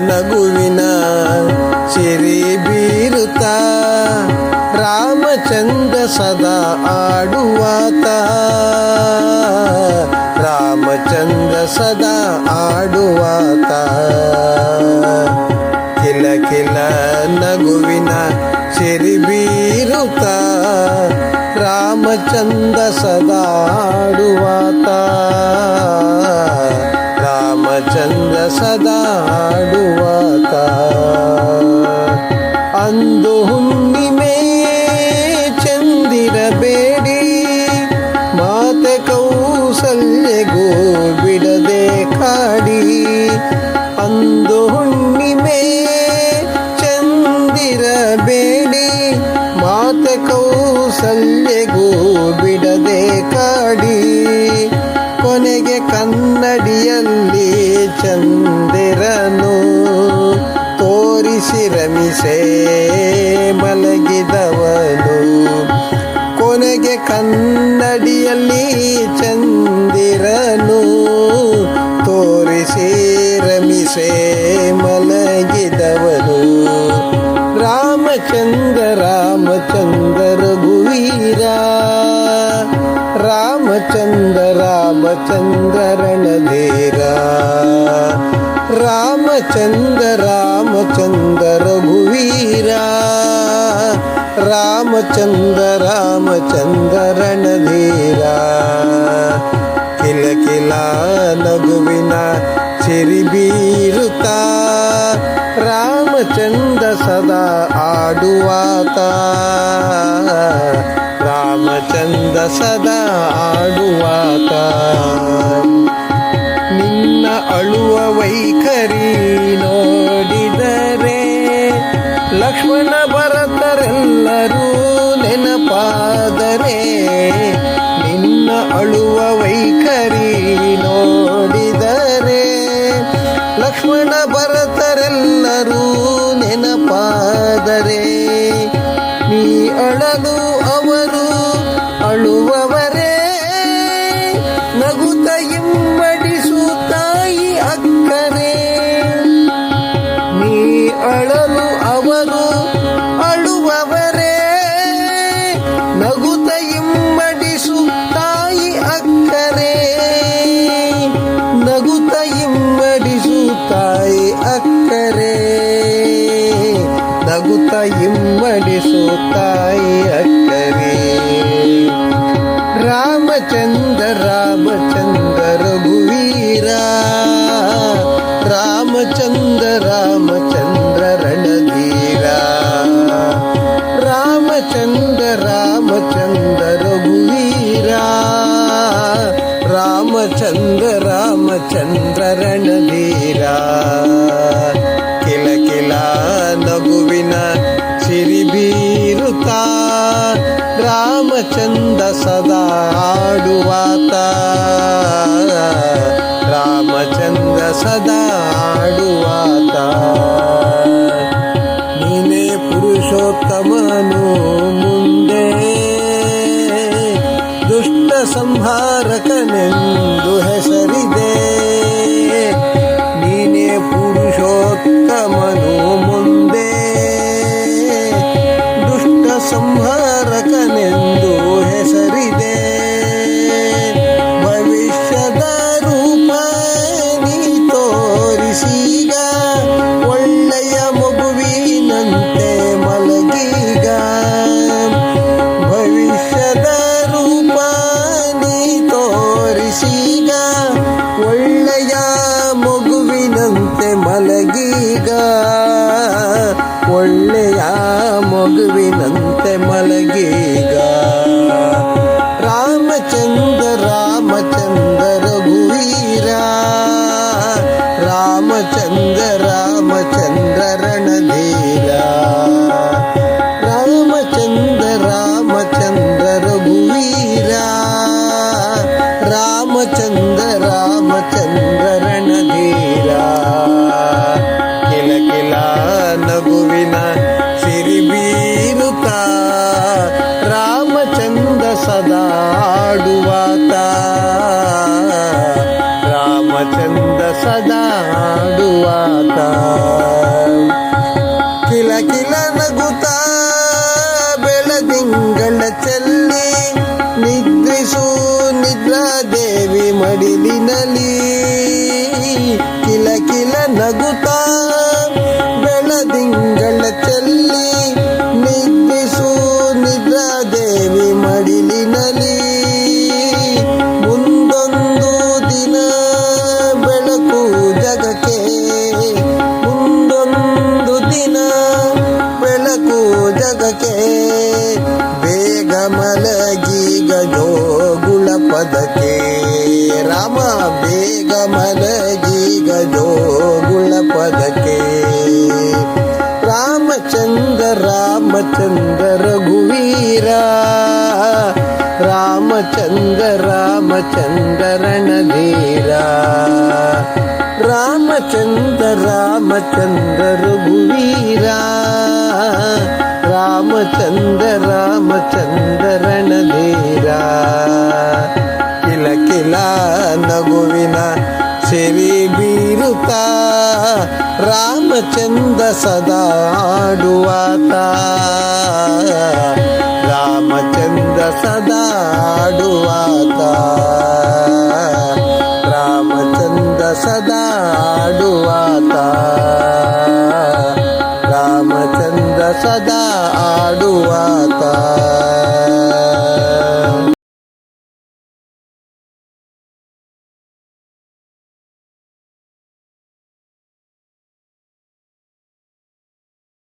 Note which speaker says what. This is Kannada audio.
Speaker 1: ನಗುವಿನ ಸಿರಿ ಬೀರುತ್ತ ರಾಮಚಂದ್ರ ಸದಾ ಆಡುವಾತ. ರಾಮಚಂದ್ರ ಸದಾ ಆಡುವಾತ. ಕಿಲ ಕಿಲ ನಗುವಿನ ಸಿರಿ ಬೀರುತ್ತ ರಾಮಚಂದ್ರ ಸದಾ ಆಡುವಾತ. ರಾಮಚಂದ್ರ ಸದಾ ಆಡುವಾತ. ಅಂದು ಹುಣ್ಣಿಮೆ ಚಂದಿರಬೇಡಿ ಮಾತೆ ಕೌಸಲ್ಯಗೂ ಬಿಡದೆ ಕಾಡಿ. ಅಂದು ಹುಣ್ಣಿಮೆ ಚಂದಿರಬೇಡಿ ಮಾತೆ ಕೌಸಲ್ಯಗೂ ಬಿಡದೆ ಕಾಡಿ. ಕೊನೆಗೆ ಕನ್ನಡಿಯಲ್ಲಿ ಚಂದಿರನು ತೋರಿಸಿ ರಮಿಸೆ ಮಲಗಿದವನು. ಕೊನೆಗೆ ಕನ್ನಡಿಯಲ್ಲಿ ಚಂದಿರನು ತೋರಿಸಿ ರಮಿಸೆ ಮಲಗಿದವನು. ರಾಮಚಂದ್ರ ರಾಮಚಂದ್ರ ರಘುವೀರ. ರಾಮಚಂದ್ರ ರಾಮಚಂದ್ರ ರಣಧೀರ. ರಾಮಚಂದ್ರ ರಾಮಚಂದ್ರ ರಘುವೀರ. ರಾಮಚಂದ್ರ ರಾಮಚಂದ್ರ ರಣಧೀರ. ಕಿಲ ಕಿಲ ನಗುವಿನ ಸಿರಿ ಬೀರುತ್ತ ರಾಮಚಂದ್ರ ಸದಾ ಆಡುವಾತ. ರಾಮಚಂದ್ರ ಸದಾ ಆಡುವಾತ. ನಿನ್ನ ಅಳುವ ವೈಖರಿ ನೋಡಿದರೆ ಲಕ್ಷ್ಮಣ ಭರತರೆಲ್ಲರೂ ನೆನಪಾದರೆ. ನಿನ್ನ ಅಳುವ ವೈಖರಿ ನೋಡಿದರೆ ಲಕ್ಷ್ಮಣ ಭರತರೆಲ್ಲರೂ ನೆನಪಾದರೆ. ನೀ ಅಳಲು ಅವರು ಅಳುವವರೇ ನಗುತ್ತ ಇಮ್ಮಡಿಸು ತಾಯಿ ಅಕ್ಕರೆ. ನೀ ಅಳಲು ಅವರು ಅಳುವವರೇ ನಗುತ್ತ ಇಮ್ಮಡಿಸು ತಾಯಿ ಅಕ್ಕರೆ. ನಗುತ್ತ ಇಮ್ಮಡಿಸು ತಾಯಿ ಅಕ್ಕರೆ. ನಗುತ್ತ ಇಮ್ಮಡಿಸು ತಾಯಿ ಅಕ್ಕರೆ. ರಾಮಚಂದ್ರ ರಾಮಚಂದ್ರ ರಘುವೀರ. ರಾಮಚಂದ್ರ ರಾಮಚಂದ್ರ ರಣಧೀರ. ರಾಮಚಂದ್ರ ರಾಮಚಂದ್ರ ರಘುವೀರ. ರಾಮಚಂದ್ರ ರಾಮಚಂದ್ರ ರಣಧೀರ. ಕಿಲ ಕಿಲ ನಗುವಿನ ಸಿರಿ ಬೀರುತ್ತ ರಾಮಚಂದ್ರ ಸದಾ ಆಡುವಾತ. ರಾಮಚಂದ್ರ ಸದಾ ಆಡುವಾತ. ನೀನೇ ಪುರುಷೋತ್ತಮನು ಮುಂದೆ ದುಷ್ಟ ಸಂಹಾರಕನೆಂದು ಹೆಸರಿದೆ. ನೀನೇ ಪುರುಷೋತ್ತಮನು ಮುಂದೆ ದುಷ್ಟ ಸಂಹಾರಕನೆಂದು ಹೆಸರಿದೆ. ಭವಿಷ್ಯದ ರೂಪ ನೀ ತೋರಿಸೀಗ ಒಳ್ಳೆಯ ಮಗುವಿನಂತೆ ಮಲಗೀಗ. ಭವಿಷ್ಯದ ರೂಪ ನೀ ತೋರಿಸೀಗ ಒಳ್ಳೆಯ ಮಗುವಿನಂತೆ ಮಲಗೀಗ. ಒಳ್ಳೆಯ ಮಗುವಿನಂತೆ ಮಲಗೀಗ. ರಾಮಚಂದ್ರ ರಾಮಚಂದ್ರ ರಘುವೀರ. ರಾಮಚಂದ್ರ ರಾಮಚಂದ್ರ ರಣಧೀರ. ರಾಮಚಂದ್ರ ರಾಮಚಂದ್ರ ರಘುವೀರ. ರಾಮಚಂದ್ರ ರಾಮಚಂದ್ರ ರಣಧೀರ. ಕಿಲ ಕಿಲ ನಗುವಿನ ಸಿರಿ ಬೀರುತ್ತ ರಾಮಚಂದ್ರ ಸದಾ ಆಡುವಾತ. ರಾಮಚಂದ್ರ ಸದಾ ಆಡುವಾತ. ಮಡಿಲಿನಲ್ಲಿ ಕಿಲ ಕಿಲ ನಗುತ್ತಾ ಬೆಳದಿಂಗಳ ಚೆಲ್ಲಿ ನಿದ್ರಿಸು ನಿದ್ರಾದೇವಿ ಮಡಿಲಿನಲ್ಲಿ. ಮುಂದೊಂದು ದಿನ ಬೆಳಕು ಜಗಕ್ಕೆ, ಮುಂದೊಂದು ದಿನ ಬೆಳಕು ಜಗಕ್ಕೆ. ಬೇಗ ಮಲಗೀಗ ಜೋಗುಳ ಪದಕ್ಕೆ ರಾಮ, ಬೇಗ ಮಲಗೀಗ ಜೋಗುಳ ಪದಕ್ಕೆ. ರಾಮಚಂದ್ರ ರಾಮಚಂದ್ರ ರಘುವೀರ, ರಾಮಚಂದ್ರ ರಾಮಚಂದ್ರ ರಣಧೀರ. ರಾಮಚಂದ್ರ ರಾಮಚಂದ್ರ ರಘುವೀರ, ರಾಮಚಂದ್ರ ರಾಮಚಂದ್ರ ರಣಧೀರ. ಕಿಲ ಕಿಲ ನಗುವಿನ ಸಿರಿ ಬೀರುತ್ತಾ ರಾಮಚಂದ್ರ ಸದಾ ಆಡುವಾತ, ರಾಮಚಂದ್ರ ಸದಾ ಆಡುವಾತ, ರಾಮಚಂದ್ರ ಸದಾ ಆಡುವಾತ, ರಾಮಚಂದ್ರ ಸದಾ ಆಡುವಾತ.